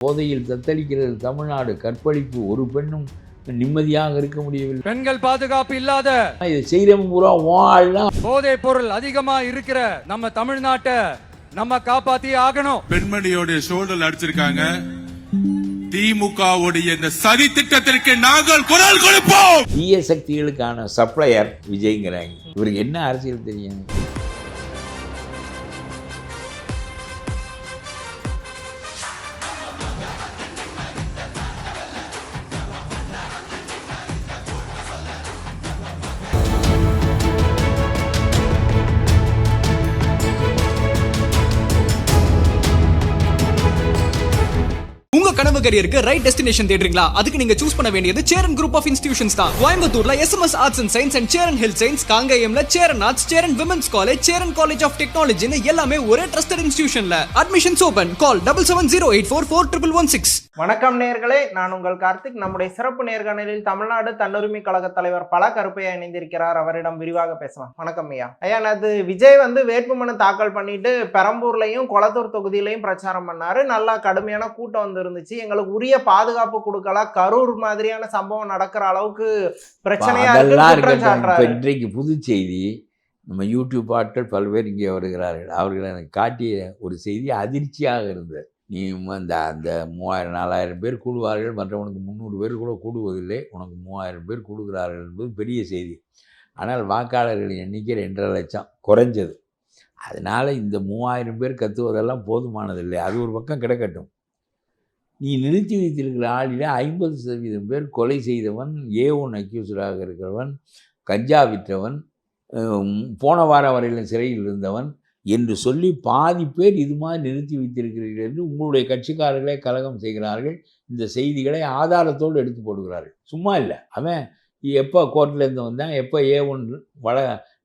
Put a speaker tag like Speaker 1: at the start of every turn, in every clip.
Speaker 1: போதையில் தத்தளிக்கிறது தமிழ்நாடு. கற்பழிப்பு, ஒரு பெண்ணும் நிம்மதியாக இருக்க முடியவில்லை.
Speaker 2: பெண்கள் பாதுகாப்பு இல்லாத
Speaker 1: இதை செய்யறவங்க பூரா வாழலாம்.
Speaker 2: போதை பொருள் அதிகமா இருக்கிற நம்ம தமிழ்நாட்டை நம்ம காப்பாத்தி ஆகணும்.
Speaker 3: பெண்மணியோட ஷோல்டர் அடிச்சிருக்காங்க. திமுகவுடைய இந்த சதி திட்டத்திற்கு நாங்கள் குரல் கொடுப்போம்.
Speaker 1: தீய சக்திகளுக்கான சப்ளையர் விஜய்ங்கிறாங்க. இவருக்கு என்ன அரசியல் தெரியும்?
Speaker 4: உங்க கனவு கரியருக்கு ரைட் டெஸ்டினேஷன் தேடுறீங்களா? அதுக்கு நீங்க சூஸ் பண்ண வேண்டியது சேரன் குரூப் ஆஃப் இன்ஸ்டிடியூஷன்ஸ் தான். கோயம்புத்தூர்ல SMS arts and science and Cheran health science, காங்கேயம்ல Cheran arts, Cheran women's college, Cheran college of டெக்னாலஜின்னு எல்லாமே ஒரே ட்ரஸ்டட் இன்ஸ்டிடியூஷன்ல. Admissions open. கால் 7708441116.
Speaker 5: வணக்கம் நேயர்களே, நான் உங்கள் கார்த்திக். நம்முடைய சிறப்பு நேர்காணலில் தமிழ்நாடு தன்னுரிமை கழக தலைவர் பல கருப்பையா இணைந்திருக்கிறார். அவரிடம் விரிவாக பேசலாம். வணக்கம் ஐயா. ஐயா, அது விஜய் வேட்புமனு தாக்கல் பண்ணிட்டு பெரம்பூர்லயும் கொளத்தூர் தொகுதியிலையும் பிரச்சாரம் பண்ணாரு. நல்லா கடுமையான கூட்டம் வந்து இருந்துச்சு. எங்களுக்கு உரிய பாதுகாப்பு கொடுக்கல, கரூர் மாதிரியான சம்பவம் நடக்கிற அளவுக்கு பிரச்சனையா இருக்கு.
Speaker 1: இன்றைக்கு புது செய்தி, நம்ம யூடியூப் ஆட்கள் பல்வேறு இங்கே வருகிறார்கள். அவர்கள் எனக்கு காட்டிய ஒரு செய்தி அதிர்ச்சியாக இருந்தது. நீ அந்த 3000-4000 பேர் கூடுவார்கள், மற்றவனுக்கு 300 பேர் கூட கூடுவதில்லை, உனக்கு 3000 பேர் கூடுகிறார்கள் என்பது பெரிய செய்தி. ஆனால் வாக்காளர்களின் எண்ணிக்கை 2.5 லட்சம் குறைஞ்சது. அதனால் இந்த 3000 பேர் கத்துவதெல்லாம் போதுமானதில்லை. அது ஒரு பக்கம் கிடக்கட்டும். நீ நிறுத்தி வைத்திருக்கிற ஆளில் 50% பேர் கொலை செய்தவன், A1 அக்யூஸ்டாக இருக்கிறவன், கஞ்சா விற்றவன், போன வாரம் வரையிலும் சிறையில் இருந்தவன் என்று சொல்லி பாதி பேர் இது மாதிரி நிறுத்தி வைத்திருக்கிறீர்கள் என்று உங்களுடைய கட்சிக்காரர்களே கலகம் செய்கிறார்கள். இந்த செய்திகளை ஆதாரத்தோடு எடுத்து போடுகிறார்கள். சும்மா இல்லை. அவன் எப்போ கோர்ட்லேருந்து வந்தான், எப்போ A1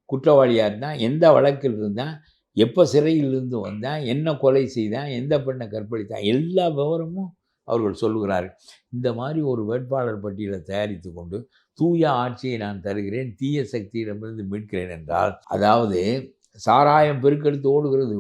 Speaker 1: குற்றவாளியாக இருந்தான், எந்த வழக்கில் இருந்தான், எப்போ சிறையிலிருந்து வந்தான், என்ன கொலை செய்தான், எந்த பெண்ணை கற்பழித்தான், எல்லா விவரமும் அவர்கள் சொல்லுகிறார்கள். இந்த மாதிரி ஒரு வேட்பாளர் பட்டியலை தயாரித்து கொண்டு தூய ஆட்சியை நான் தருகிறேன், தீய சக்தியிடமிருந்து மீட்கிறேன் என்றால், அதாவது சாராயம் பெருக்கெடுத்து ஓடுகிறது,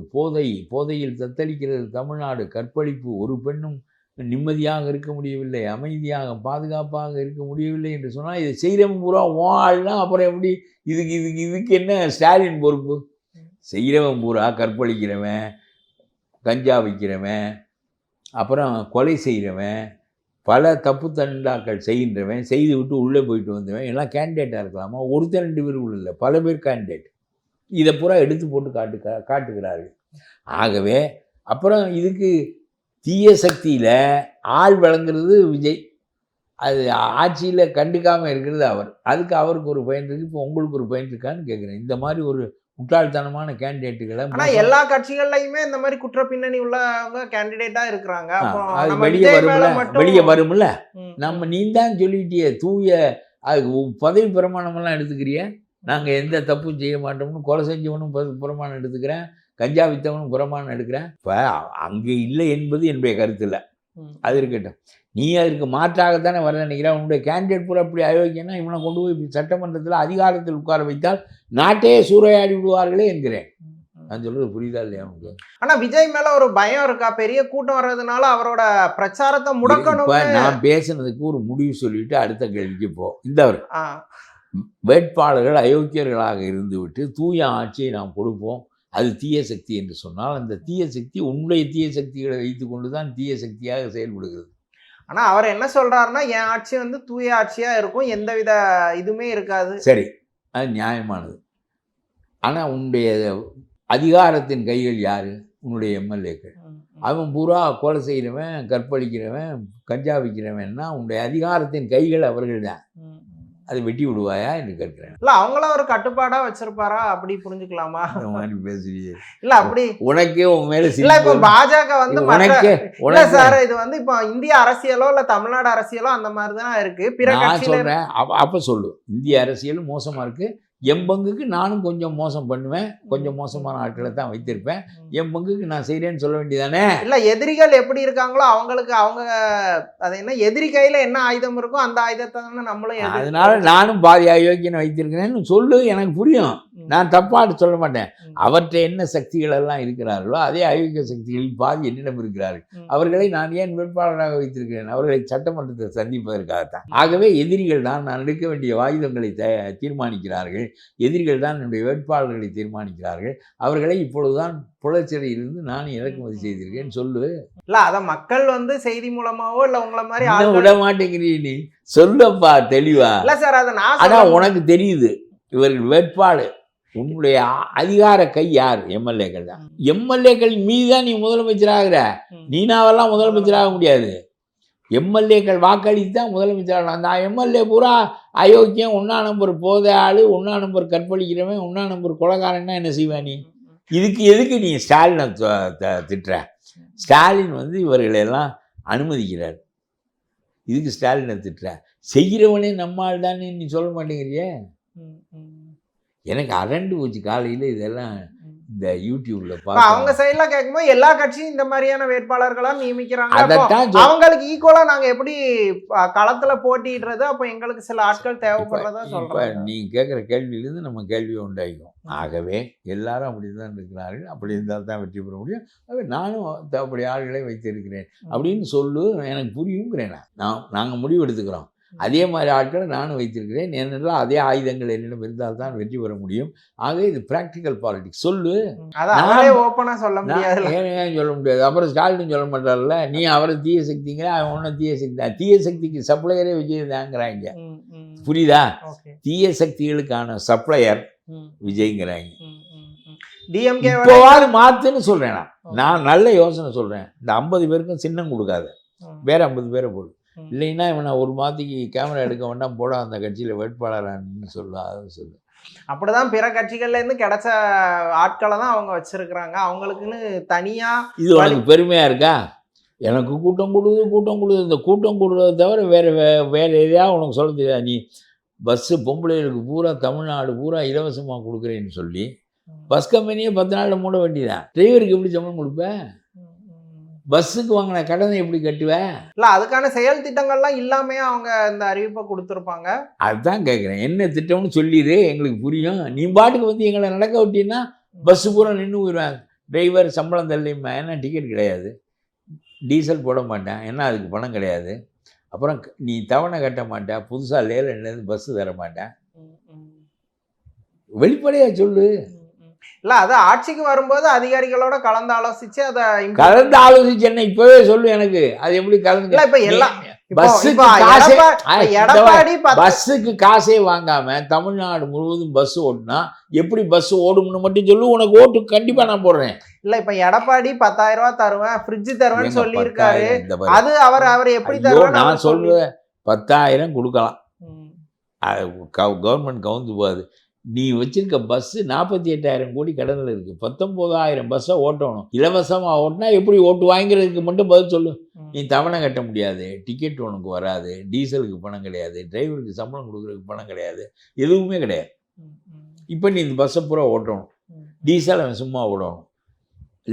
Speaker 1: போதையில் தத்தளிக்கிறது தமிழ்நாடு, கற்பழிப்பு, ஒரு பெண்ணும் நிம்மதியாக இருக்க முடியவில்லை, அமைதியாக பாதுகாப்பாக இருக்க முடியவில்லை என்று சொன்னால், இதை செய்கிறவன் பூரா வாழலாம். அப்புறம் எப்படி இதுக்கு என்ன ஸ்டாலின் பொறுப்பு? செய்கிறவன் பூரா கற்பழிக்கிறவன், கஞ்சா விற்கிறவன், அப்புறம் கொலை செய்கிறவன், பல தப்பு தண்டாக்கள் செய்கின்றவன், செய்து விட்டு உள்ளே போயிட்டு வந்தவன் எல்லாம் கேண்டிடேட்டாக இருக்கலாமா? 1-2 பேர் உள்ள இல்லை, பல பேர் கேண்டிடேட். இதை பூரா எடுத்து போட்டு காட்டுகிறார்கள். ஆகவே அப்புறம் இதுக்கு தீய சக்தியில் ஆள் வழங்குறது விஜய், அது ஆட்சியில் கண்டுக்காமல் இருக்கிறது அவர். அதுக்கு அவருக்கு ஒரு பயன் இருக்குது. இப்போ உங்களுக்கு ஒரு பயன் இருக்கான்னு கேட்குறேன். இந்த மாதிரி ஒரு முட்டாள்தனமான கேண்டிடேட்டுகளை
Speaker 5: எல்லா கட்சிகள்லையுமே இந்த மாதிரி குற்ற பின்னணி உள்ளவங்க கேண்டிடேட்டா இருக்கிறாங்க.
Speaker 1: அது வெளியே வரும்ல. நம்ம நீ தான் சொல்லிட்டிய தூய பதவி பிரமாணமெல்லாம் எடுத்துக்கிறிய. நாங்கள் எந்த தப்பும் செய்ய மாட்டோம்னு கொலை செஞ்சவனும் பிரமாணம் எடுத்துக்கிறேன், கஞ்சா வித்தவனும் பிரமாணம் எடுக்கிறேன். இப்போ அங்கே இல்லை என்பது என்னுடைய கருத்து இல்லை. அது இருக்கட்டும். நீ அதற்கு மாற்றாகத்தானே வர நினைக்கிறேன். உன்னுடைய கேண்டிடேட் பூரா அப்படி அயோக்கியன்னா இவனை கொண்டு போய் சட்டமன்றத்தில் அதிகாரத்தில் உட்கார வைத்தால் நாட்டையே சூறையாடி விடுவார்களே என்கிறேன். நான் சொல்றது புரியுதா இல்லையா உங்களுக்கு?
Speaker 5: ஆனா விஜய் மேல ஒரு பயம் இருக்கா? பெரிய கூட்டம் வர்றதுனால அவரோட பிரச்சாரத்தை முடக்கணும்.
Speaker 1: நான் பேசுனதுக்கு ஒரு முடிவு சொல்லிட்டு அடுத்த கேள்விக்கு போ. இந்த வேட்பாளர்கள் அயோக்கியர்களாக இருந்துவிட்டு தூய ஆட்சியை நாம் கொடுப்போம், அது தீய சக்தி என்று சொன்னால், அந்த தீய சக்தி உன்னுடைய தீய சக்திகளை வைத்து கொண்டு தான் தீய சக்தியாக செயல்படுகிறது.
Speaker 5: ஆனா அவர் என்ன சொல்றாருன்னா, என் ஆட்சி தூய ஆட்சியா இருக்கும், எந்தவித இதுவுமே இருக்காது.
Speaker 1: சரி, அது நியாயமானது. ஆனால் உன்னுடைய அதிகாரத்தின் கைகள் யாரு? உன்னுடைய எம்எல்ஏக்கள். அவன் பூரா கொலை செய்கிறவன், கற்பழிக்கிறவன், கஞ்சா விற்கிறவன்னா உன்னுடைய அதிகாரத்தின் கைகள் அவர்கள் தான். அதை வெட்டி விடுவாயா என்று கேட்கிறேன்.
Speaker 5: இல்ல அவங்கள ஒரு கட்டுப்பாடா வச்சிருப்பாரா அப்படி புரிஞ்சுக்கலாமா?
Speaker 1: பேசுறீங்க
Speaker 5: இல்ல அப்படி
Speaker 1: உனக்கே உன் மேல
Speaker 5: இல்ல. இப்ப பாஜக சார் இது இப்ப இந்திய அரசியலோ இல்ல தமிழ்நாடு அரசியலோ அந்த மாதிரிதான் இருக்கு.
Speaker 1: நான் சொல்றேன், அப்ப சொல்லு, இந்திய அரசியலும் மோசமா இருக்கு, என் பங்குக்கு நானும் கொஞ்சம் மோசம் பண்ணுவேன், கொஞ்சம் மோசமான ஆட்களை தான் வைத்திருப்பேன், என் பங்குக்கு நான் செய்கிறேன்னு சொல்ல வேண்டியதானே?
Speaker 5: இல்லை, எதிரிகள் எப்படி இருக்காங்களோ அவங்களுக்கு அவங்க அது என்ன எதிரி கையில் என்ன ஆயுதம் இருக்கோ அந்த ஆயுதத்தை தானே நம்மளும்.
Speaker 1: அதனால நானும் பாதி அயோக்கியனை வைத்திருக்கிறேன்னு சொல்லு, எனக்கு புரியும். நான் தப்பாட்டு சொல்ல மாட்டேன். அவற்றை என்ன சக்திகள் எல்லாம் இருக்கிறார்களோ அதே அயோக்கிய சக்திகளில் பாதி என்னிடம் இருக்கிறார்கள். அவர்களை நான் ஏன் வேட்பாளராக வைத்திருக்கிறேன்? அவர்களை சட்டமன்றத்தை சந்திப்பதற்காகத்தான். ஆகவே எதிரிகள் தான் நான் எடுக்க வேண்டிய ஆயுதங்களை தீர்மானிக்கிறார்கள். எதிரிகள் தான் என்னுடைய வேட்பாளர்களை தீர்மானிக்கிறார்கள். அவர்களை இப்பொழுதுதான் புலச்சிறையிலிருந்து நான் இறக்குமதி செய்திருக்கேன் சொல்லு.
Speaker 5: இல்ல அத மக்கள் வந்து செய்தி மூலமாவோ இல்ல உங்களை மாதிரி
Speaker 1: இன்னும் விட மாட்டேங்கிறீ நீ சொல்லப்பா தெளிவா.
Speaker 5: இல்ல சார் அதை நான்
Speaker 1: ஆனா உனக்கு தெரியுது இவர்கள் வேட்பாளர் உன்னுடைய அதிகார கை யார்? எம்எல்ஏக்கள் தான். எம்எல்ஏக்கள் மீது தான் நீ முதலமைச்சராகிற. நீனாவெல்லாம் முதலமைச்சராக முடியாது. எம்எல்ஏக்கள் வாக்களித்து தான் முதலமைச்சராக. அந்த எம்எல்ஏ பூரா அயோக்கியம், 1ஆம் நம்பர் போதை ஆளு, 1ஆம் நம்பர் கற்பழிக்கிறவன், 1ஆம் நம்பர் கொலைகாரன்னா என்ன செய்வா நீ? இதுக்கு எதுக்கு நீ ஸ்டாலினை திட்டுற? ஸ்டாலின் வந்து இவர்களெல்லாம் அனுமதிக்கிறார். இதுக்கு ஸ்டாலினை திட்டுற? செய்கிறவனே நம்மால் தானே நீ சொல்ல மாட்டேங்கிறியே. எனக்கு அரண்டு போச்சு காலையில் இதெல்லாம் இந்த யூடியூப்ல பார்த்து.
Speaker 5: அவங்க சைட்ல கேட்கும்போது எல்லா கட்சியும் இந்த மாதிரியான வேட்பாளர்களா நியமிக்கிறாங்க.
Speaker 1: அதைத்தான்
Speaker 5: அவங்களுக்கு ஈக்குவலா நாங்க எப்படி களத்துல போட்டிடுறது? அப்ப எங்களுக்கு சில ஆட்கள் தேவைப்படுறதா சொல்றேன்.
Speaker 1: நீ கேட்குற கேள்வியிலிருந்து நம்ம கேள்வியை உண்டாயிக்கும். ஆகவே எல்லாரும் அப்படிதான் இருக்கிறார்கள். அப்படி இருந்தால் தான் வெற்றி பெற முடியும். ஆகவே நானும் அப்படி ஆள்களை வைத்திருக்கிறேன் அப்படின்னு சொல்லு. எனக்கு புரியுங்கிறேன். நாங்கள் முடிவு எடுத்துக்கிறோம். அதே மாதிரி ஆட்களை நானும் வைத்திருக்கிறேன். ஏனென்றால் அதே ஆயுதங்கள் என்னிடம் இருந்தால் தான் வெற்றி பெற முடியும். ஆக இது பிராக்டிக்கல் பாலிடிக்ஸ். சொல்லு.
Speaker 5: ஓப்பனா சொல்ல முடியாது.
Speaker 1: ஏன் சொல்ல முடியாது? அப்புறம் ஸ்டாலின் சொல்ல மாட்டார்ல, நீ அவரை தீய சக்திங்கிற, அவன் ஒன்றும் தீய சக்தி தான். தீய சக்திக்கு சப்ளையரே விஜய் தாங்கிறாங்க. புரியுதா? தீய சக்திகளுக்கான சப்ளையர் விஜய்ங்கிறாங்க. இப்போவாது மாத்துன்னு சொல்றேன். நான் நல்ல யோசனை சொல்றேன். இந்த 50 பேருக்கும் சின்னம் கொடுக்காத, வேற 50 பேரை போடு. இல்லைன்னா இவனை ஒரு மாத்திக்கு கேமரா எடுக்க வேண்டாம், போட அந்த கட்சியில் வேட்பாளரான்னு சொல்லு.
Speaker 5: அப்படிதான் பிற கட்சிகள்ல இருந்து கிடைச்ச ஆட்களை தான் அவங்க வச்சிருக்கிறாங்க. அவங்களுக்குன்னு தனியா. இது
Speaker 1: உனக்கு பெருமையா இருக்கா? எனக்கு கூட்டம் கொடுது. இந்த கூட்டம் கொடுறத தவிர வேற எதையாவது உனக்கு சொல்ல தெரியாது. நீ பஸ்ஸு பொம்பளைகளுக்கு பூரா தமிழ்நாடு பூரா இலவசமாக கொடுக்குறேன்னு சொல்லி பஸ் கம்பெனியே 10 நாளில் மூட வேண்டியதான். டிரைவருக்கு எப்படி சம்பளம் கொடுப்பேன்? பஸ்ஸுக்கு வாங்கின கடனை எப்படி கட்டுவேன்?
Speaker 5: இல்லை, அதுக்கான செயல் திட்டங்கள்லாம் இல்லாமே அவங்க இந்த அறிவிப்பை கொடுத்துருப்பாங்க.
Speaker 1: அதுதான் கேட்குறேன். என்ன திட்டம்னு சொல்லிடு, எங்களுக்கு புரியும். நீ பாட்டுக்கு வந்து எங்களை நடக்க விட்டீங்கன்னா பஸ்ஸு பூரா நின்று போயிடுவாங்க. டிரைவர் சம்பளம் தள்ளியுமா? ஏன்னா டிக்கெட் கிடையாது, டீசல் போட மாட்டேன், ஏன்னா அதுக்கு பணம் கிடையாது. அப்புறம் நீ தவணை கட்ட மாட்டேன், புதுசாக லேலேருந்து பஸ்ஸு தர மாட்டேன். வெளிப்படையாக சொல்லு.
Speaker 5: இல்லை, அது ஆட்சிக்கு வரும்போது அதிகாரிகளோட கலந்து ஆலோசிச்சு
Speaker 1: என்ன இப்பவே சொல்லு எனக்கு. அது எப்படி கலந்து?
Speaker 5: இப்ப எல்லாம்
Speaker 1: பஸ்ஸுக்கு காசே வாங்காம தமிழ்நாடு முழுவதும் பஸ் ஓட்டுனா எப்படி பஸ் ஓடும்னு மட்டும் சொல்லு. உனக்கு ஓட்டு கண்டிப்பா நான் போடுறேன்.
Speaker 5: இல்ல, இப்ப எடப்பாடி 10,000 ரூபாய் தருவேன், ஃப்ரிட்ஜ் தருவேன்னு சொல்லி இருக்காரு. அது அவர் எப்படி தருவார்?
Speaker 1: நான் சொல்லுவேன் 10,000 கொடுக்கலாம், கவர்மெண்ட் கவுந்து போகாது. நீ வச்சிருக்க பஸ்ஸு 48,000 கோடி கடனில் இருக்குது. 19,000 பஸ்ஸை ஓட்டணும். இலவசமாக ஓட்டினா எப்படி ஓட்டு வாங்கிறதுக்கு மட்டும் பதில் சொல்லு. நீ தவணை கட்ட முடியாது, டிக்கெட் உனக்கு வராது, டீசலுக்கு பணம் கிடையாது, டிரைவருக்கு சம்பளம் கொடுக்குறதுக்கு பணம் கிடையாது, எதுவுமே கிடையாது. இப்போ நீ இந்த பஸ்ஸை பூரா ஓட்டணும், டீசல் அவன் சும்மா ஓடணும்,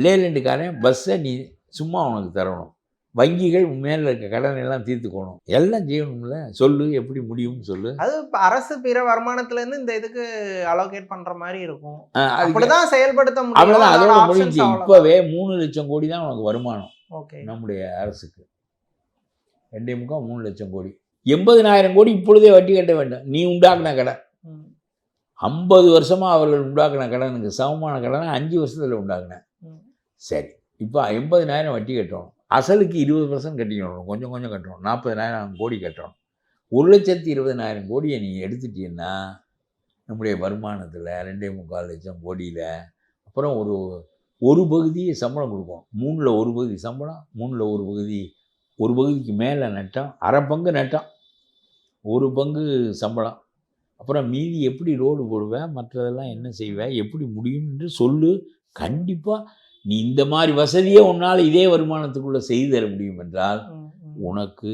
Speaker 1: லேலண்டுக்காரன் பஸ்ஸை நீ சும்மா உனக்கு தரணும், வங்கிகள் மேல இருக்க கடன் எல்லாம் தீர்த்துக்கணும், எல்லாம் செய்யணும்ல. சொல்லு, எப்படி முடியும்னு சொல்லு.
Speaker 5: அது அரசு பிற வருமானத்துல இருந்து இந்த இதுக்கு அலோகேட் பண்ற மாதிரி இருக்கும். அப்படிதான் செயல்படுத்த முடியும்.
Speaker 1: அவ்வளவுதான், அதோட முடிஞ்சு. இப்பவே 3 லட்சம் கோடி தான் உனக்கு வருமானம் நம்முடைய அரசுக்கு. 2.25 3 லட்சம் கோடி. 80,000 கோடி இப்பொழுதே வட்டி கட்ட வேண்டும். நீ உண்டாக்குன கடன் 50 வருஷமா அவர்கள் உண்டாக்குன கடனுக்கு சமமான கடனை 5 வருஷத்துல உண்டாக்குனேன். சரி, இப்போ 80,000 வட்டி கட்டணும். அசலுக்கு 20% கட்டிக்கணும், கொஞ்சம் கொஞ்சம் கட்டணும். 40,000 கோடி கட்டணும். 1,20,000 கோடியை நீ எடுத்துட்டீங்கன்னா நம்முடைய வருமானத்தில் 2.25 லட்சம் கோடியில் அப்புறம் ஒரு பகுதியை சம்பளம் கொடுப்போம். 3ல் ஒரு பகுதி சம்பளம், 3ல் ஒரு பகுதிக்கு மேலே நட்டம், அரை பங்கு நட்டம், ஒரு பங்கு சம்பளம். அப்புறம் மீதி எப்படி ரோடு போடுவேன், மற்றதெல்லாம் என்ன செய்வேன், எப்படி முடியும் என்று சொல்லு. கண்டிப்பாக நீ இந்த மாதிரி வசதியே உன்னால் இதே வருமானத்துக்குள்ளே செய்து தர முடியும் என்றால் உனக்கு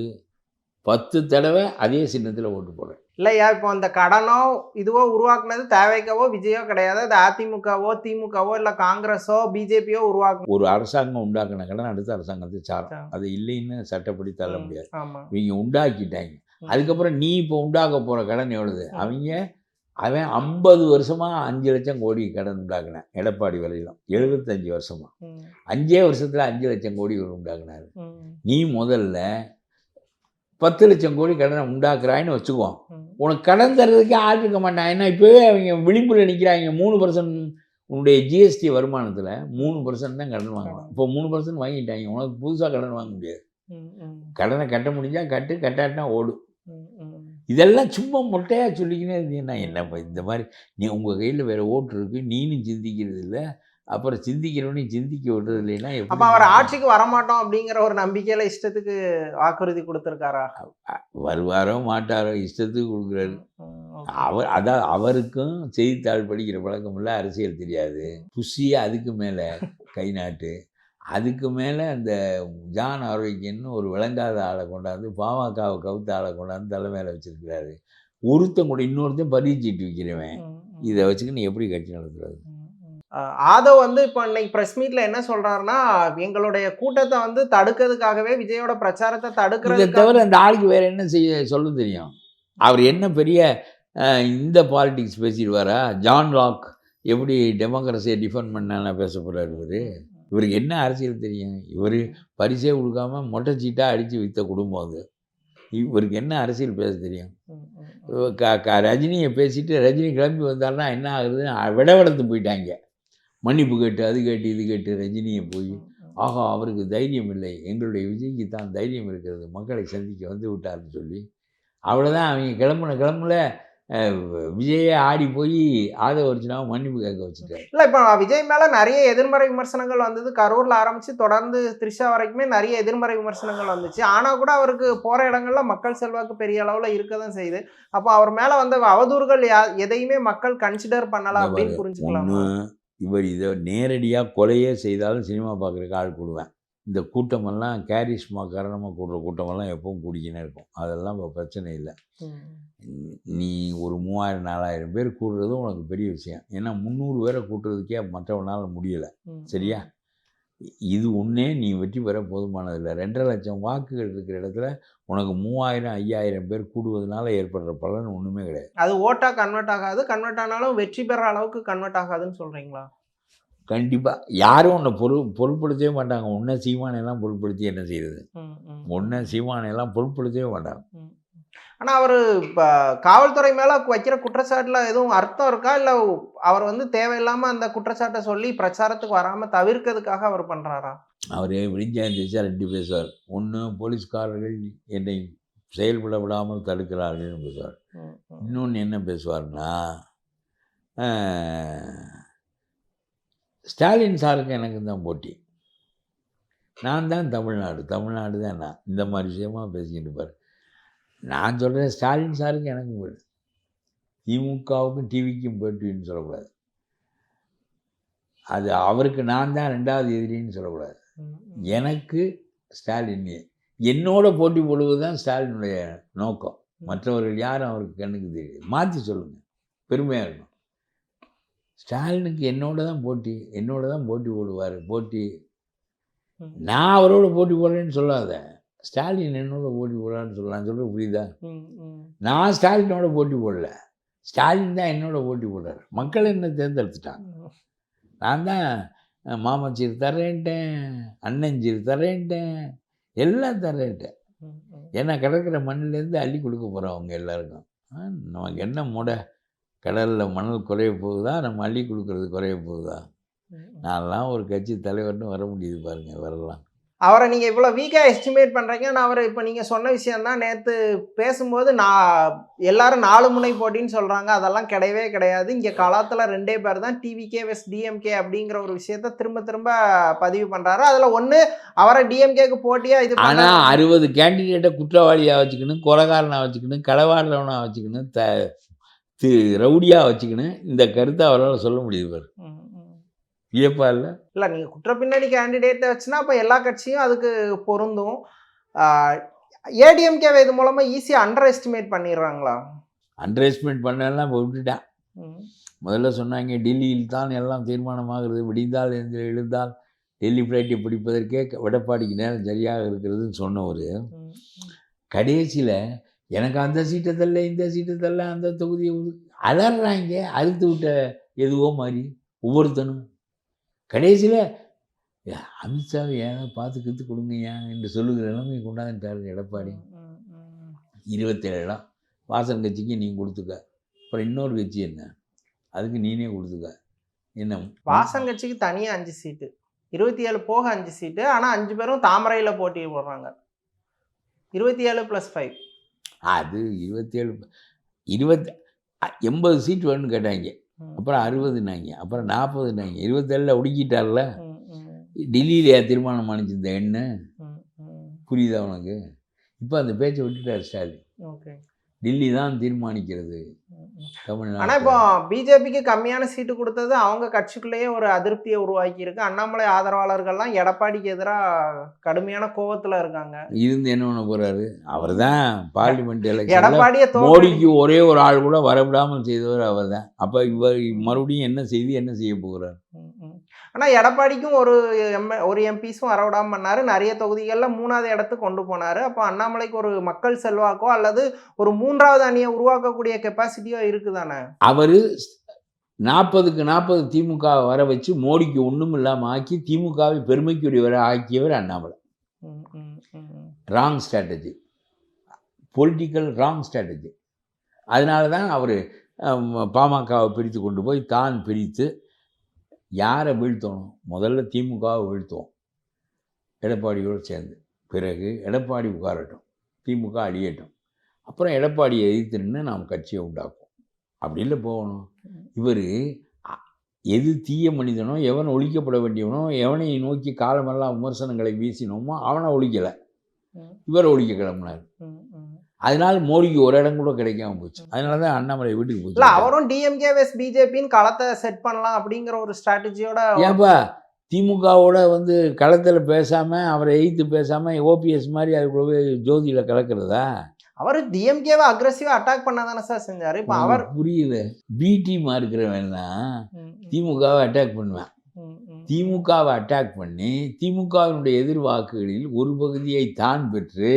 Speaker 1: 10 தடவை அதே சின்னத்தில் ஓட்டு போடுறேன்.
Speaker 5: இல்லையா, இப்போ அந்த கடனோ இதுவோ உருவாக்குனது தேவைக்கவோ விஜயோ கிடையாது. அது அதிமுகவோ திமுகவோ இல்லை காங்கிரஸோ பிஜேபியோ உருவாக்கு.
Speaker 1: ஒரு அரசாங்கம் உண்டாக்குன கடன் அடுத்த அரசாங்கத்தை சாரும். அது இல்லைன்னு சட்டப்படி தள்ள முடியாது. இவங்க உண்டாக்கிட்டாங்க. அதுக்கப்புறம் நீ இப்போ உண்டாக்க போகிற கடன் எவ்வளவு? அவங்க அவன் 50 வருஷமாக 5 லட்சம் கோடி கடன் உண்டாக்குனேன். எடப்பாடி வரையிலும் 75 வருஷமாக 5 வருஷத்தில் 5 லட்சம் கோடி உண்டாக்குனாரு. நீ முதல்ல 10 லட்சம் கோடி கடனை உண்டாக்குறாயின்னு வச்சுக்குவோம். உனக்கு கடன் தர்றதுக்கே ஆள் இருக்க மாட்டான். ஏன்னா இப்போவே அவங்க விளிம்பில் நிற்கிறாங்க. 3% உன்னுடைய ஜிஎஸ்டி வருமானத்தில் 3% தான் கடன் வாங்கலாம். இப்போ 3% வாங்கிட்டாங்க. உனக்கு புதுசாக கடன் வாங்க முடியாது. கடனை கட்ட முடிஞ்சால் கட்டு, கட்டாட்டினா ஓடு. இதெல்லாம் சும்மா மொட்டையாக சொல்லிக்கினே இருந்தீங்கன்னா என்னப்பா இந்த மாதிரி நீ உங்கள் கையில் வேறு ஓட்டு இருக்குது, நீனும் சிந்திக்கிறது இல்லை, அப்புறம் சிந்திக்கிறவனையும் சிந்திக்க விடுறது இல்லைன்னா
Speaker 5: அப்போ அவர் ஆட்சிக்கு வரமாட்டோம் அப்படிங்கிற ஒரு நம்பிக்கையில் இஷ்டத்துக்கு வாக்குறுதி கொடுத்துருக்காரா?
Speaker 1: வருவாரோ மாட்டாரோ இஷ்டத்துக்கு கொடுக்குறாரு. அதான் அவருக்கும் செய்தித்தாள் படிக்கிற பழக்கம் இல்லை, அரசியல் தெரியாது. புஷியை அதுக்கு மேலே கை நாட்டு, அதுக்கு மேலே அந்த ஜான் ஆரோக்கியன்னு ஒரு விளங்காத ஆளை கொண்டாந்து பாமகவை கவுத்த ஆளை கொண்டாந்து தலை மேலே வச்சுருக்கிறாரு. ஒருத்தன் கூட இன்னொருத்தையும் பரீட்சிட்டு வைக்கிறவன். இதை வச்சுக்கின்னு எப்படி கட்சி நடத்துறது?
Speaker 5: ஆதவ் வந்து இப்போ இன்னைக்கு ப்ரெஸ் மீட்டில் என்ன சொல்கிறாருன்னா, எங்களுடைய கூட்டத்தை வந்து தடுக்கிறதுக்காகவே விஜயோட பிரச்சாரத்தை தடுக்கிறது
Speaker 1: தவிர அந்த ஆளுக்கு வேறு என்ன செய்ய சொல்ல தெரியும்? அவர் என்ன பெரிய இந்த பாலிடிக்ஸ் பேசிடுவாரா? ஜான் லாக் எப்படி டெமோக்ரஸியை டிஃபெண்ட் பண்ண பேச போகிறார் இவர்? இவருக்கு என்ன அரசியல் தெரியும்? இவர் பரிசே கொடுக்காம மொட்டை சீட்டாக அடித்து விற்ற குடும்பம் அது. இவருக்கு என்ன அரசியல் பேச தெரியும்? ரஜினியை பேசிட்டு ரஜினி கிளம்பி வந்தாருன்னா என்ன ஆகுதுன்னு விடவெடுத்து போயிட்டாங்க. மன்னிப்பு கேட்டு அது கேட்டு இது கேட்டு ரஜினியை போய் ஆஹா அவருக்கு தைரியம் இல்லை, எங்களுடைய விஜய்க்கு தான் தைரியம் இருக்கிறது, மக்களை சந்திக்க வந்து விட்டார்னு சொல்லி அவ்வளோதான். அவங்க கிளம்புல விஜயே ஆடி போய் ஆதவ அர்ஜுனாவை மன்னிப்பு கேட்க வச்சுட்டாரு.
Speaker 5: இல்லை, இப்போ விஜய் மேலே நிறைய எதிர்மறை விமர்சனங்கள் வந்தது. கரூரில் ஆரம்பித்து தொடர்ந்து த்ரிஷா வரைக்குமே நிறைய எதிர்மறை விமர்சனங்கள் வந்துச்சு. ஆனால் கூட அவருக்கு போகிற இடங்கள்ல மக்கள் செல்வாக்கு பெரிய அளவில் இருக்க தான் செய்யுது. அப்போ அவர் மேலே வந்த அவதூறுகள் எதையுமே மக்கள் கன்சிடர் பண்ணலாம் அப்படின்னு புரிஞ்சுக்கலாம்.
Speaker 1: இவர் இதை நேரடியாக கொலையே செய்தாலும் சினிமா பார்க்குறக்கு ஆள் கூடுவேன். இந்த கூட்டமெல்லாம் கேரிஸ்மா காரணமாக கூடுற கூட்டமெல்லாம் எப்பவும் கூடிக்கினே இருக்கும். அதெல்லாம் இப்போ பிரச்சனை இல்லை. நீ ஒரு 3000-4000 பேர் கூடுறது உனக்கு பெரிய விஷயம். ஏன்னா 300 பேரை கூட்டுறதுக்கே மற்றவனால் முடியலை. சரியா? இது ஒன்றே நீ வெற்றி பெற போதுமானதில்லை. 2.5 லட்சம் வாக்குகள் இருக்கிற இடத்துல உனக்கு 3000-5000 பேர் கூடுவதனால ஏற்படுற பலன் ஒன்றுமே கிடையாது.
Speaker 5: அது ஓட்டாக கன்வெர்ட் ஆகாது. கன்வெர்ட் ஆனாலும் வெற்றி பெற அளவுக்கு கன்வெர்ட் ஆகாதுன்னு சொல்கிறீங்களா?
Speaker 1: கண்டிப்பாக யாரும் உன்னை பொருட்படுத்தவே மாட்டாங்க. உன்னை சீமானையெல்லாம் பொருட்படுத்தி என்ன செய்யுது? உன்னை சீமானையெல்லாம் பொருட்படுத்தவே மாட்டாங்க.
Speaker 5: ஆனால் அவர் இப்போ காவல்துறை மேலே வைக்கிற குற்றச்சாட்டில் எதுவும் அர்த்தம் இருக்கா? இல்லை அவர் வந்து தேவையில்லாமல் அந்த குற்றச்சாட்டை சொல்லி பிரச்சாரத்துக்கு வராமல் தவிர்க்கிறதுக்காக அவர் பண்ணுறாரா?
Speaker 1: அவர் விழிஞ்சாந்திச்சா 2 பேசுவார். ஒன்று போலீஸ்காரர்கள் என்னை செயல்பட விடாமல் தடுக்கிறார்கள்னு பேசுவார். இன்னொன்று என்ன பேசுவார்னா, ஸ்டாலின் சாருக்கு எனக்கு தான் போட்டி, நான் தான் தமிழ்நாடு தான் நான், இந்த மாதிரி விஷயமா பேசிக்கிட்டு இருப்பார். நான் சொல்கிறேன் ஸ்டாலின் சாருக்கு எனக்கும் போயிடு, திமுகவுக்கும் டிவிக்கும் போட்டின்னு சொல்லக்கூடாது. அது அவருக்கு நான் தான் 2வது எதிரின்னு சொல்லக்கூடாது. எனக்கு ஸ்டாலின் என்னோட போட்டி போடுவது தான் ஸ்டாலினுடைய நோக்கம். மற்றவர்கள் யாரும் அவருக்கு கண்ணுக்கு தெரியுது. மாற்றி சொல்லுங்கள், பெருமையாக இருக்கும். ஸ்டாலினுக்கு என்னோட தான் போட்டி போடுவார். நான் அவரோட போட்டி போடுறேன்னு சொல்லாத, ஸ்டாலின் என்னோட போட்டி போடுறான்னு சொல்லலாம். சொல்கிறது புரியுதா? நான் ஸ்டாலினோட போட்டி போடல, ஸ்டாலின் தான் என்னோட போட்டி போடுறாரு. மக்கள் என்ன தேர்ந்தெடுத்துட்டாங்க. நான் தான் மாமச்சீர் தரேன்ட்டேன், அண்ணஞ்சீர் தரேன்ட்டேன், எல்லாம் தரேன்ட்டேன். ஏன்னா கிடக்கிற மண்ணிலேருந்து அள்ளி கொடுக்க போகிறோம் அவங்க எல்லாருக்கும். நமக்கு என்ன முடை, கடலில் மணல் குறைய போகுதா, நம்ம அள்ளி கொடுக்கறது குறைய போகுதா? நான்லாம் ஒரு கட்சி தலைவர்னு வர முடியுது பாருங்கள், வரலாம்.
Speaker 5: அவரை நீங்கள் இவ்வளோ வீக்காக எஸ்டிமேட் பண்ணுறீங்க. நான் அவரை இப்போ நீங்கள் சொன்ன விஷயந்தான் நேற்று பேசும்போது எல்லாரும் 4 முனை போட்டின்னு சொல்கிறாங்க. அதெல்லாம் கிடையவே கிடையாது. இங்கே களத்தில் 2 பேர் தான், டிவிகே வெஸ் டிஎம்கே அப்படிங்கிற ஒரு விஷயத்த திரும்ப திரும்ப பதிவு பண்ணுறாரு. அதில் ஒன்று அவரை டிஎம்கேக்கு போட்டியாக இது.
Speaker 1: ஆனால் 60 கேண்டிடேட்டை குற்றவாளியாக வச்சுக்கணும், கொலைகாரனாக வச்சுக்கணும், களவாடுறவனாக வச்சுக்கணும், ரவுடியாக வச்சுக்கணும். இந்த கருத்தை அவரால் சொல்ல முடியுது பாரு. வியப்பா இல்லை?
Speaker 5: இல்லை, நீங்கள் குற்ற பின்னணி கேண்டிடேட்டை வச்சுன்னா அப்போ எல்லா கட்சியும் அதுக்கு பொருந்தும். ஏடிஎம்கேவை இது மூலமாக ஈஸியாக அண்டர் எஸ்டிமேட் பண்ணிடுறாங்களா?
Speaker 1: அண்டர் எஸ்டிமேட் பண்ணலாம் விட்டுட்டேன். முதல்ல சொன்னாங்க டெல்லியில் தான் எல்லாம் தீர்மானமாகிறது, விடிந்தால் எழுந்தால் டெல்லி ஃப்ளைட்டை பிடிப்பதற்கே எடப்பாடிக்கு நேரம் சரியாக இருக்கிறதுன்னு சொன்னவர், கடைசியில் எனக்கு அந்த சீட்டை தரல, இந்த சீட்டை தரல, அந்த தொகுதியை அலறாங்க, அறுத்து விட்ட எதுவோ மாதிரி ஒவ்வொருத்தனும். கடைசியில் அமித்ஷாவை ஏதாவது பார்த்து கற்று கொடுங்கய்யா என்று சொல்லுகிற நிலைமை கொண்டாந்துட்டாரு எடப்பாடி. 27 இடம் வாசன் கட்சிக்கு நீ கொடுத்துக்க, அப்புறம் இன்னொரு கட்சி என்ன அதுக்கு நீனே கொடுத்துக்க. என்ன
Speaker 5: வாசன் கட்சிக்கு தனியாக 5 சீட்டு, 27 போக 5 சீட்டு. ஆனால் 5 பேரும் தாமரையில் போட்டி போடுறாங்க. 27+5
Speaker 1: அது 27 80 சீட் வேணும்னு கேட்டாங்க, அப்புறம் 60நாங்க, அப்புறம் 40நாங்க, 27 ஒடுக்கிட்டார்ல. டெல்லியிலையா தீர்மானம் அணிச்சிருந்த என்ன புரியுதா உனக்கு? இப்போ அந்த பேச்சை விட்டுட்டார் ஸ்டாலின்.
Speaker 5: ஓகே,
Speaker 1: டெல்லி தான் தீர்மானிக்கிறது தமிழ்நாடு.
Speaker 5: ஆனால் இப்போ பிஜேபிக்கு கம்மியான சீட்டு கொடுத்தது அவங்க கட்சிக்குள்ளேயே ஒரு அதிருப்தியை உருவாக்கி இருக்கு. அண்ணாமலை ஆதரவாளர்கள்லாம் எடப்பாடிக்கு எதிராக கடுமையான கோபத்தில் இருக்காங்க.
Speaker 1: இருந்து என்ன பண்ண போறாரு? அவர் தான் பார்லிமெண்ட் எலெக்ஷன்
Speaker 5: எடப்பாடியை
Speaker 1: மோடிக்கு ஒரே ஒரு ஆள் கூட வரவிடாமல் செய்தவர் அவர் தான். அப்போ இவர் மறுபடியும் என்ன செய்ய போகிறார்?
Speaker 5: ஆனால் எடப்பாடிக்கும் ஒரு எம்பிஸும் வரவிடாமல் பண்ணாரு. நிறைய தொகுதிகளில் 3வது இடத்துக்கு கொண்டு போனார். அப்போ அண்ணாமலைக்கு ஒரு மக்கள் செல்வாக்கோ அல்லது ஒரு 3வது அணியை உருவாக்கக்கூடிய கெப்பாசிட்டியோ இருக்குதானே?
Speaker 1: அவர் 40க்கு 40 திமுக வர வச்சு மோடிக்கு ஒன்றும் இல்லாமல் ஆக்கி திமுகவை பெருமைக்குரியவரை ஆக்கியவர் Annamalai. Wrong strategy, political wrong strategy. அதனால தான் அவர் பாமகவை பிரித்து கொண்டு போய் தான் பிரித்து யாரை வீழ்த்தணும்? முதல்ல திமுகவை வீழ்த்துவோம் எடப்பாடியோடு சேர்ந்து, பிறகு எடப்பாடி உட்காரட்டும், திமுக அழியட்டும், அப்புறம் எடப்பாடியை எதிர்த்துன்னு நாம் கட்சியை உண்டாக்குவோம். அப்படி இல்லை போகணும். இவர் எது தீய மனிதனோ, எவன் ஒழிக்கப்பட வேண்டியவனோ, எவனை நோக்கி காலமெல்லாம் விமர்சனங்களை வீசினோமோ அவனை ஒழிக்கலை, இவர் ஒழிக்க கிளம்பினார். அதனால மோடிக்கு ஒரு இடம் கூட கிடைக்காம போச்சு. அதனால தான் அண்ணாமலை வீட்டுக்கு போச்சு.
Speaker 5: இல்லை, அவரும் டிஎம்கே வெஸ் பிஜேபின்னு களத்தை செட் பண்ணலாம் அப்படிங்கிற ஒரு ஸ்ட்ராட்டஜியோட.
Speaker 1: ஏன்பா திமுகவோட களத்தில் பேசாமல், அவரை எதிர்த்து பேசாமல் ஓபிஎஸ் மாதிரி அதுக்குள்ளே ஜோதியில் கலக்கிறதா?
Speaker 5: அவர் டிஎம்கேவை அக்ரெசிவாக அட்டாக் பண்ண தானே சார் செஞ்சார். இப்போ அவர்
Speaker 1: புரியல. பி டீமா இருக்கிறவன் தான் திமுகவை அட்டாக் பண்ணுவேன். திமுகவை அட்டாக் பண்ணி திமுகவினுடைய எதிர் வாக்குகளில் ஒரு பகுதியை தான் பெற்று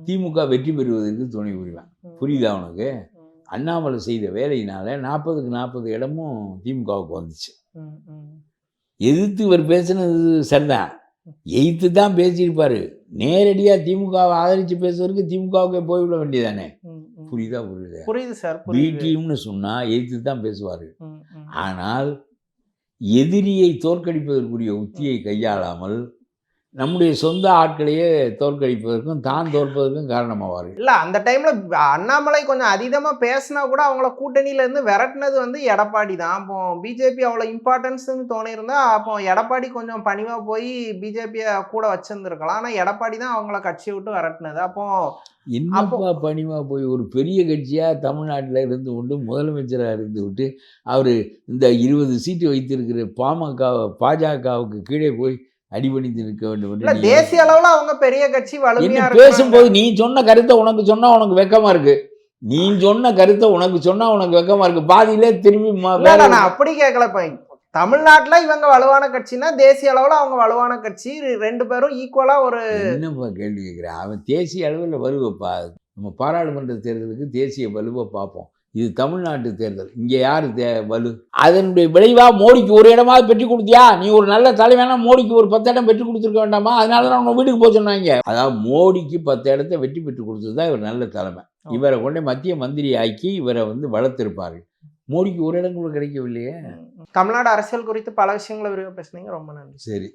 Speaker 1: திமுக வெற்றி பெறுவதற்கு துணை புரிவேன். புரியுதா உனக்கு? அண்ணாமலை செய்த வேலையினால 40க்கு 40 இடமும் திமுகவுக்கு வந்துச்சு. எதிர்த்து இவர் பேசுனது சரிதான், எதிர்த்து தான் பேசியிருப்பாரு. நேரடியாக திமுகவை ஆதரித்து பேசுவதற்கு திமுகவுக்கே போய்விட வேண்டியதானே. புரியுதா?
Speaker 5: புரியுது சார்.
Speaker 1: பி டீம்னு சொன்னால் எதிர்த்து தான் பேசுவார். ஆனால் எதிரியை தோற்கடிப்பதற்குரிய உத்தியை கையாளாமல் நம்முடைய சொந்த ஆட்களையே தோற்கடிப்பதற்கும் தான் தோற்பதற்கும் காரணமாவார்.
Speaker 5: இல்லை, அந்த டைமில் அண்ணாமலை கொஞ்சம் அதீதமாக பேசினா கூட அவங்கள கூட்டணியிலேருந்து விரட்டினது எடப்பாடி தான். அப்போ பிஜேபி அவ்வளோ இம்பார்ட்டன்ஸ்ன்னு தோணியிருந்தா அப்போ எடப்பாடி கொஞ்சம் பணிவாக போய் பிஜேபியை கூட வச்சுருந்துருக்கலாம். ஆனால் எடப்பாடி தான் அவங்கள கட்சியை விட்டு விரட்டினது. அப்போ
Speaker 1: என்னப்பா பணிவாக போய் ஒரு பெரிய கட்சியாக தமிழ்நாட்டில் இருந்து கொண்டு முதலமைச்சராக இருந்து விட்டு அவர் இந்த 20 சீட்டு வைத்திருக்கிற பாஜகவுக்கு கீழே போய் அடிபணிந்து நிற்க வேண்டும்.
Speaker 5: தேசிய அளவில் அவங்க பெரிய கட்சி வலிமையா
Speaker 1: பேசும்போது நீ சொன்ன கருத்தை உனக்கு சொன்னா உனக்கு வெக்கமா இருக்கு. நீ சொன்ன கருத்தை உனக்கு சொன்னா உனக்கு வெக்கமா இருக்கு. பாதியிலே திரும்பி
Speaker 5: நான் அப்படி கேட்கல. தமிழ்நாட்டுல இவங்க வலுவான கட்சினா தேசிய அளவுல அவங்க வலுவான கட்சி, 2 பேரும் ஈக்குவலா ஒரு.
Speaker 1: என்னப்பா கேள்வி கேட்கிறேன்? அவன் தேசிய அளவில் வலுவைப்பா. நம்ம பாராளுமன்ற தேர்தலுக்கு தேசிய வலுவை பார்ப்போம். இது தமிழ்நாட்டு தேர்தல், இங்கே யார் வலு? அதனுடைய விளைவா மோடிக்கு ஒரு இடமாவது பெற்று கொடுத்தியா? நீ ஒரு நல்ல தலைவனா மோடிக்கு ஒரு 10 இடம் பெற்று கொடுத்துருக்க வேண்டாமா? அதனால தான் அவங்க வீட்டுக்கு போக சொன்னாங்க. அதாவது மோடிக்கு 10 இடத்தை வெற்றி பெற்று கொடுத்தது தான் இவர் நல்ல தலைமை. இவரை கொண்டே மத்திய மந்திரி ஆக்கி இவரை வளர்த்திருப்பாரு. மோடிக்கு ஒரு இடம் கூட கிடைக்கவில்லையே.
Speaker 5: தமிழ்நாடு அரசியல் குறித்து பல விஷயங்களை விரிவாக பேசுனீங்க. ரொம்ப நன்றி.
Speaker 1: சரி.